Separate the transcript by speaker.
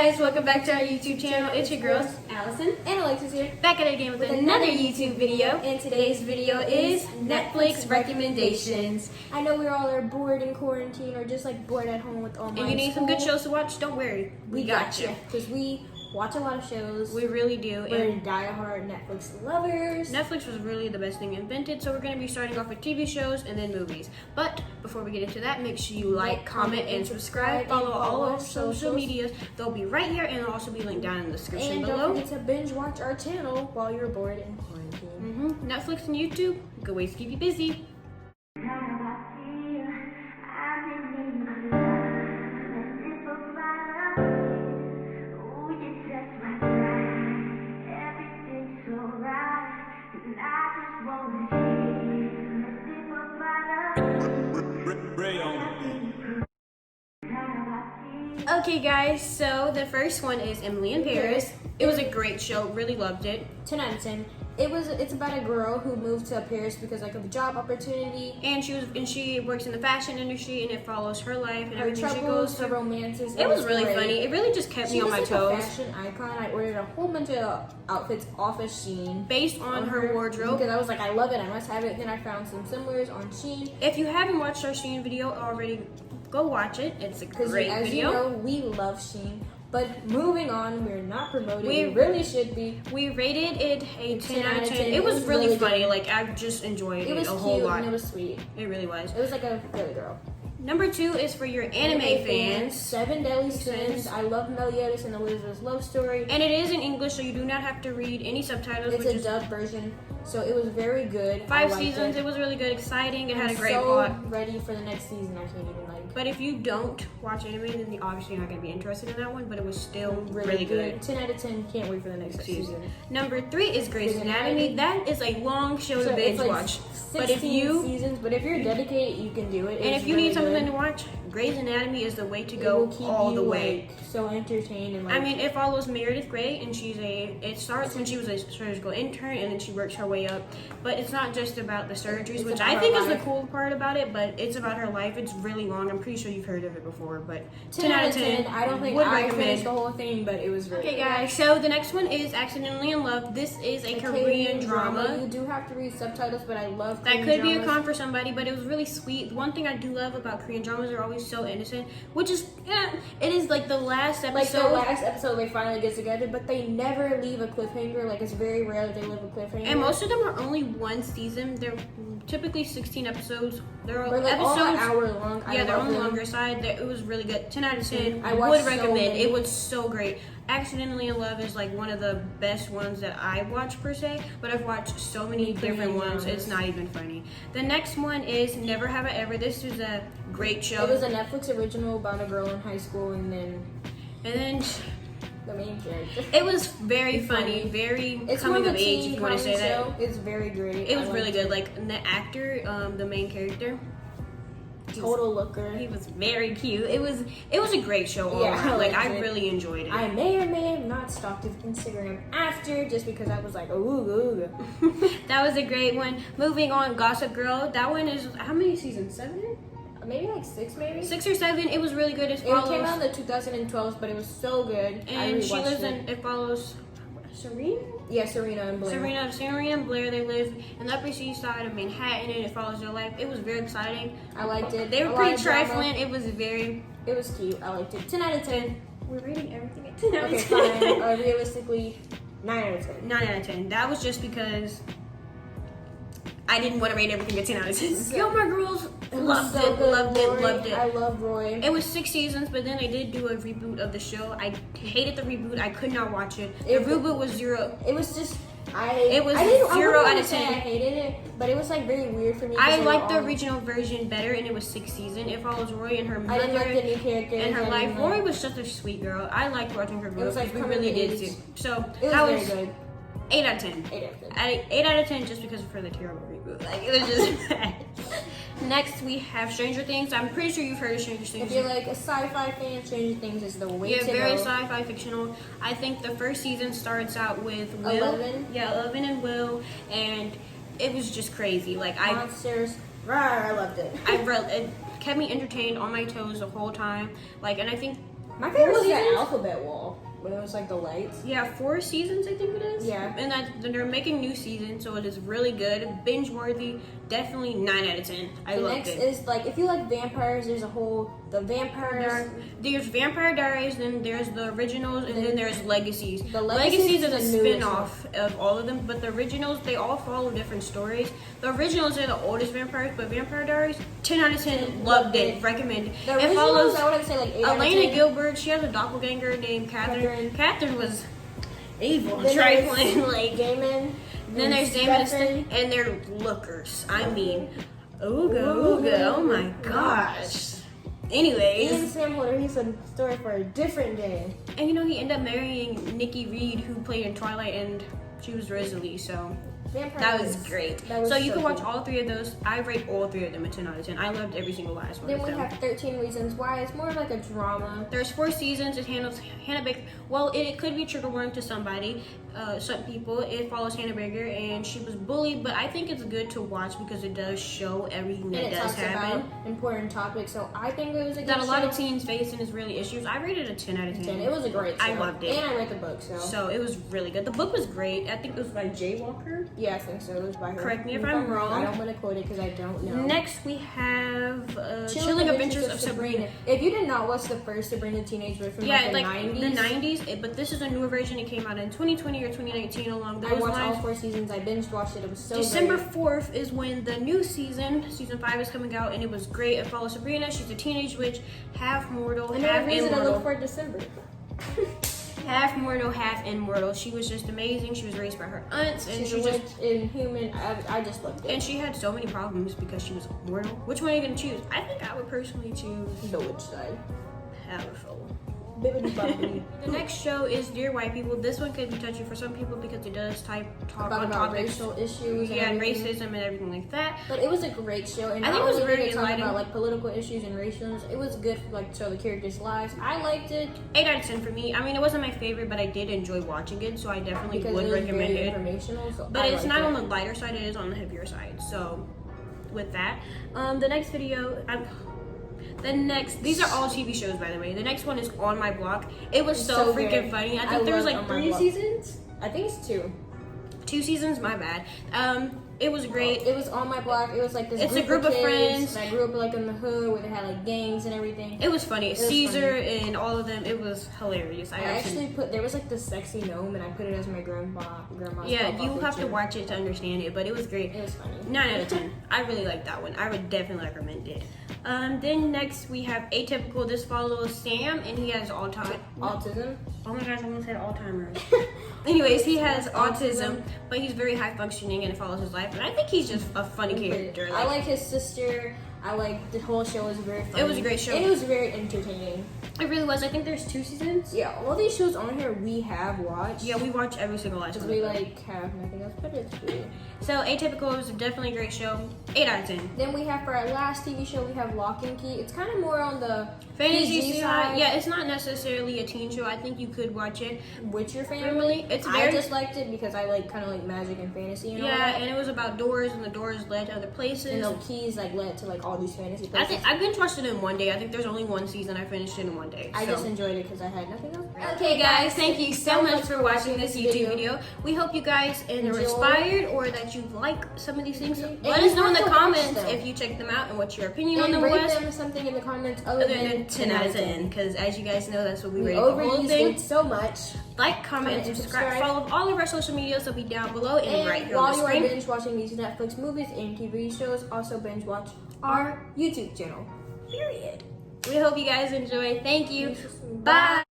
Speaker 1: guys, welcome back to our YouTube channel. It's your girls,
Speaker 2: Allicen and Alexis here.
Speaker 1: back at it again with another YouTube video. And today's video is Netflix recommendations.
Speaker 2: I know we all are bored in quarantine or just like bored at home with online
Speaker 1: And you need some good shows to watch? Don't worry, we got you.
Speaker 2: Because we watch a lot of shows.
Speaker 1: We really do.
Speaker 2: We're
Speaker 1: And
Speaker 2: diehard Netflix lovers.
Speaker 1: Netflix was really the best thing invented, so we're going to be starting off with TV shows and then movies. But before we get into that, make sure you like, comment, and subscribe. Follow all our social medias. They'll be right here, and they'll also be linked down in the description
Speaker 2: And
Speaker 1: below.
Speaker 2: don't forget to binge watch our channel while you're bored in quarantine.
Speaker 1: Netflix and YouTube, good ways to keep you busy. Okay guys, so the first one is Emily in Paris. It was a great show, really loved it.
Speaker 2: 10 out of 10. It's about a girl who moved to Paris because like of a job opportunity.
Speaker 1: And she works in the fashion industry, and it follows her life and
Speaker 2: Her
Speaker 1: everything she
Speaker 2: troubles,
Speaker 1: goes
Speaker 2: her
Speaker 1: through.
Speaker 2: romances.
Speaker 1: It was really
Speaker 2: great.
Speaker 1: funny. It really just kept me on my
Speaker 2: She's
Speaker 1: toes.
Speaker 2: like a fashion icon. I ordered a whole bunch of outfits off of Shein.
Speaker 1: Based on her wardrobe.
Speaker 2: Because I was like, I love it, I must have it. Then I found some similars on Shein.
Speaker 1: If you haven't watched our Shein video already, go watch it. It's a great
Speaker 2: as
Speaker 1: video.
Speaker 2: you know, we love Shein. But moving on, we're not promoting. We really should be.
Speaker 1: We rated it a 10 out of 10. It was really funny. Good. Like, I just enjoyed it
Speaker 2: was
Speaker 1: a whole
Speaker 2: cute
Speaker 1: lot.
Speaker 2: And it was sweet.
Speaker 1: It really was.
Speaker 2: It was like a really girl.
Speaker 1: Number 2 is for your anime fans.
Speaker 2: 7 Deadly Sins. I love Meliodas and Elizabeth's love story.
Speaker 1: And it is in English, so you do not have to read any subtitles.
Speaker 2: It's a dubbed version, so it was very good.
Speaker 1: 5 seasons. It was really good, exciting. It had a great
Speaker 2: plot. Ready for the next season. I can't even like.
Speaker 1: But if you don't watch anime, then you're obviously not going to be interested in that one. But it was still really good.
Speaker 2: 10 out of 10. Can't wait for the next season.
Speaker 1: Number 3 is Grey's Anatomy. That is a long show to binge watch.
Speaker 2: 16 seasons, but if you're dedicated, you can do it.
Speaker 1: And if you need something to watch, Grey's Anatomy is the way to go all the way.
Speaker 2: Like, so entertained and like.
Speaker 1: I mean, it follows Meredith Grey, and it starts when she was a surgical intern, and then she works her way up. But it's not just about the surgeries, which I think is the cool part about it. But it's about her life. It's really long. I'm pretty sure you've heard of it before. But
Speaker 2: 10 out of 10. I don't think I finished the whole thing, but it was really
Speaker 1: okay, guys. So the next one is Accidentally in Love. This is a Korean drama.
Speaker 2: You do have to read subtitles, but I love.
Speaker 1: That could be a con for somebody, but it was really sweet. One thing I do love about Korean dramas, they're always so innocent, which is, it is like the last episode.
Speaker 2: Like the last episode, they finally get together, but they never leave a cliffhanger. Like it's very rare that they leave a cliffhanger.
Speaker 1: And most of them are only one season. They're typically 16 episodes. They're
Speaker 2: like
Speaker 1: episodes
Speaker 2: all an hour long.
Speaker 1: Yeah, they're on the longer side. It was really good. 10 out of 10.
Speaker 2: I
Speaker 1: would recommend. It was so great. Accidentally in Love is like one of the best ones that I watch per se, but I've watched so many different ones. It's not even funny. The next one is Never Have I Ever. This is a great show.
Speaker 2: It was a Netflix original about a girl in high school, and then the main character.
Speaker 1: It was very funny, very coming of age, if you want to say that.
Speaker 2: It's very great.
Speaker 1: It was really good. Like the actor, the main character,
Speaker 2: total looker.
Speaker 1: He was very cute. It was a great show all around. Like I really enjoyed it.
Speaker 2: I may or may have not stalked his Instagram after, just because I was like, ooh.
Speaker 1: That was a great one. Moving on, Gossip Girl. That one is how many seasons? 7?
Speaker 2: Maybe like 6, maybe
Speaker 1: 6 or 7. It was really good. It
Speaker 2: came out in the 2012s, but it was so good.
Speaker 1: And she lives in. It follows Serena.
Speaker 2: Yeah, Serena and Blair.
Speaker 1: Serena and Blair. They live in the Upper East Side of Manhattan, and it follows their life. It was very exciting.
Speaker 2: I liked it.
Speaker 1: They were pretty trifling. It was
Speaker 2: cute. I liked it. 10 out of 10.
Speaker 1: We're rating everything at 10 out of 10.
Speaker 2: Okay, fine. Realistically, 9 out of 10.
Speaker 1: 9 out of 10. That was just because I didn't want to rate everything at 10 out of 10. Gilmore Girls, loved it.
Speaker 2: I love Roy.
Speaker 1: It was 6 seasons, but then they did do a reboot of the show. I hated the reboot. I could not watch it. The reboot was 0.
Speaker 2: It was just...
Speaker 1: It was 0 out of 10.
Speaker 2: I hated it, but it was like very weird for me.
Speaker 1: I liked the original version better, and it was 6 seasons. It follows Roy and her mother.
Speaker 2: I didn't like the new characters
Speaker 1: and her life. Roy was such a sweet girl. I liked watching her grow.
Speaker 2: It was like
Speaker 1: we really did too. So
Speaker 2: it was very good.
Speaker 1: 8 out of 10.
Speaker 2: 8 out of 10.
Speaker 1: 8 out of 10 just because for the terrible reboot. Like, it was just bad. Next, we have Stranger Things. I'm pretty sure you've heard of Stranger Things.
Speaker 2: If you're like a sci-fi fan, Stranger Things is the way to go.
Speaker 1: Yeah, very sci-fi fictional. I think the first season starts out with Will.
Speaker 2: 11?
Speaker 1: Yeah, 11 and Will. And it was just crazy. Like,
Speaker 2: Monsters. I loved it.
Speaker 1: It kept me entertained on my toes the whole time. Like, and I think
Speaker 2: My favorite was the
Speaker 1: seasons?
Speaker 2: alphabet wall. When it was like the lights.
Speaker 1: Yeah, 4 seasons I think it is.
Speaker 2: Yeah.
Speaker 1: And they're making new seasons, so it is really good. Binge worthy. Definitely 9 out of 10. I loved it.
Speaker 2: The next is like if you like vampires, there's the vampires.
Speaker 1: There's Vampire Diaries, then there's the originals, and then there's Legacies.
Speaker 2: The
Speaker 1: Legacies is a
Speaker 2: is the newest
Speaker 1: spin-off of all of them, but the originals, they all follow different stories. The originals are the oldest vampires, but Vampire Diaries, 10 out of 10, loved it, recommend.
Speaker 2: The
Speaker 1: It
Speaker 2: originals,
Speaker 1: follows
Speaker 2: I wouldn't say like 8 out of
Speaker 1: Elena
Speaker 2: 10.
Speaker 1: Gilbert. She has a doppelganger named Catherine. Catherine was evil,
Speaker 2: Then
Speaker 1: trifling,
Speaker 2: there's
Speaker 1: like.
Speaker 2: Damon.
Speaker 1: Then there's Damon and they're lookers. I mean, ooga, oh my gosh. Anyways.
Speaker 2: Ian Sam Holder, he's a story for a different day.
Speaker 1: And you know, he ended up marrying Nikki Reed, who played in Twilight, and she was Rosalie, so that was great. So you can watch all 3 of those. I rate all 3 of them a 10 out of 10. I loved every single last one
Speaker 2: Then
Speaker 1: of
Speaker 2: we
Speaker 1: them.
Speaker 2: have 13 Reasons Why. It's more like a drama.
Speaker 1: There's 4 seasons. It handles Hannah Baker. Well, it could be trigger warning to somebody, some people. It follows Hannah Baker, and she was bullied. But I think it's good to watch because it does show everything that
Speaker 2: And it
Speaker 1: does
Speaker 2: talks
Speaker 1: happen.
Speaker 2: about important topics. So I think it was a good
Speaker 1: That a lot
Speaker 2: show.
Speaker 1: of teens face and is really issues. I rated it a 10 out of 10.
Speaker 2: It was a great show.
Speaker 1: I loved it.
Speaker 2: And I read the book,
Speaker 1: So it was really good. The book was great. I think it was by Jay Walker.
Speaker 2: Yeah, I think so. It was by her.
Speaker 1: Correct me if I'm wrong.
Speaker 2: I don't want to quote it because I don't know.
Speaker 1: Next we have Chilling Adventures of Sabrina.
Speaker 2: If you did not watch the first Sabrina Teenage Witch from
Speaker 1: Yeah,
Speaker 2: the 90s.
Speaker 1: the 90s, but this is a newer version. It came out in 2020 or 2019 along those
Speaker 2: I watched
Speaker 1: lines.
Speaker 2: all 4 seasons. I binge watched it. It was so
Speaker 1: December
Speaker 2: great.
Speaker 1: 4th is when the new season 5 is coming out, and it was great. It follows Sabrina. She's a teenage witch, half mortal, half
Speaker 2: Another reason to look
Speaker 1: immortal.
Speaker 2: for December.
Speaker 1: Half mortal, half immortal. She was just amazing. She was raised by her aunts, and
Speaker 2: She's
Speaker 1: she
Speaker 2: a
Speaker 1: just
Speaker 2: witch in human. I just loved it.
Speaker 1: and she had so many problems because she was mortal. Which one are you gonna choose? I think I would personally choose
Speaker 2: The witch side.
Speaker 1: powerful.
Speaker 2: Bibbidi bobbidi.
Speaker 1: The next show is Dear White People. This one could be touchy for some people because it does talk on
Speaker 2: about
Speaker 1: topics,
Speaker 2: racial issues.
Speaker 1: yeah, and
Speaker 2: and everything.
Speaker 1: racism and everything like that.
Speaker 2: But it was a great show, and
Speaker 1: I think it was
Speaker 2: not only
Speaker 1: very
Speaker 2: did it talk
Speaker 1: enlightening.
Speaker 2: about like political issues and racism. It was good for like show the characters' lives. I liked it
Speaker 1: 8 out of 10 for me. I mean, it wasn't my favorite, but I did enjoy watching it, so I definitely
Speaker 2: because
Speaker 1: would
Speaker 2: it was
Speaker 1: recommend
Speaker 2: very
Speaker 1: it.
Speaker 2: informational. So
Speaker 1: But
Speaker 2: I
Speaker 1: it's
Speaker 2: liked
Speaker 1: not
Speaker 2: it.
Speaker 1: on the lighter side; it is on the heavier side. So, with that, the next video, these are all TV shows, by the way. The next one is On My Block. It was so freaking
Speaker 2: good.
Speaker 1: funny. I think there was
Speaker 2: loved
Speaker 1: like
Speaker 2: On My
Speaker 1: 3
Speaker 2: Block.
Speaker 1: seasons.
Speaker 2: I think it's 2.
Speaker 1: 2 seasons, my bad. It was great.
Speaker 2: It was On My Block. It was like this.
Speaker 1: It's a
Speaker 2: group
Speaker 1: group of
Speaker 2: kids
Speaker 1: friends.
Speaker 2: that grew up like in the hood where they had like gangs and everything.
Speaker 1: It was funny.
Speaker 2: was
Speaker 1: Caesar and all of them. It was hilarious.
Speaker 2: I actually put there was like the sexy gnome, and I put it as my grandma's.
Speaker 1: Yeah,
Speaker 2: profile
Speaker 1: you have to
Speaker 2: picture.
Speaker 1: watch it to understand it, but it was great.
Speaker 2: It was funny.
Speaker 1: 9 out of 10. I really like that one. I would definitely recommend it. Then next we have Atypical. This follows Sam, and he has
Speaker 2: Autism.
Speaker 1: Oh my gosh, I almost said Alzheimer's. Anyways, he has autism, but he's very high functioning and it follows his life. And I think he's just a funny character.
Speaker 2: I like his sister. I like the whole show was very funny.
Speaker 1: It was a great show.
Speaker 2: And it was very entertaining.
Speaker 1: It really was. I think there's 2 seasons.
Speaker 2: Yeah, all these shows on here we have watched.
Speaker 1: Yeah, we watch every single last
Speaker 2: Because
Speaker 1: one.
Speaker 2: we like have nothing else but it's good.
Speaker 1: So Atypical is definitely a great show. 8 out of 10.
Speaker 2: Then we have for our last TV show, we have Lock and Key. It's kind of more on the
Speaker 1: Fantasy
Speaker 2: PG
Speaker 1: side. Yeah, it's not necessarily a teen show. I think you could watch it.
Speaker 2: with your family.
Speaker 1: Family. It's
Speaker 2: I
Speaker 1: very
Speaker 2: just liked it because I like kind of like magic and fantasy and all
Speaker 1: yeah,
Speaker 2: that.
Speaker 1: and it was about doors, and the doors led to other places.
Speaker 2: And the keys like led to like all these fantasy
Speaker 1: I
Speaker 2: places.
Speaker 1: think I binge watched it in one day. I think there's only 1 season. I finished it in 1 day.
Speaker 2: I
Speaker 1: so.
Speaker 2: just enjoyed it because I had nothing else.
Speaker 1: Okay guys, thank you so much for watching this YouTube video. We hope you guys are
Speaker 2: Enjoy.
Speaker 1: inspired or that you like some of these things.
Speaker 2: And
Speaker 1: Let
Speaker 2: you
Speaker 1: us know in the
Speaker 2: have to watch
Speaker 1: comments
Speaker 2: them.
Speaker 1: if you checked them out and what your opinion on
Speaker 2: And
Speaker 1: them
Speaker 2: rate
Speaker 1: was.
Speaker 2: them something in the comments other
Speaker 1: Other
Speaker 2: than
Speaker 1: than 10 out of 10, because as you guys know, that's what we
Speaker 2: We
Speaker 1: rate the whole
Speaker 2: overused
Speaker 1: thing.
Speaker 2: it so much.
Speaker 1: Like, comment, and subscribe. Follow all of our social medias. They'll be down below and,
Speaker 2: And
Speaker 1: right here on
Speaker 2: while
Speaker 1: the
Speaker 2: you are
Speaker 1: screen.
Speaker 2: binge watching these Netflix movies and TV shows, also binge watch our YouTube channel.
Speaker 1: Period. We hope you guys enjoy. Thank you. Bye.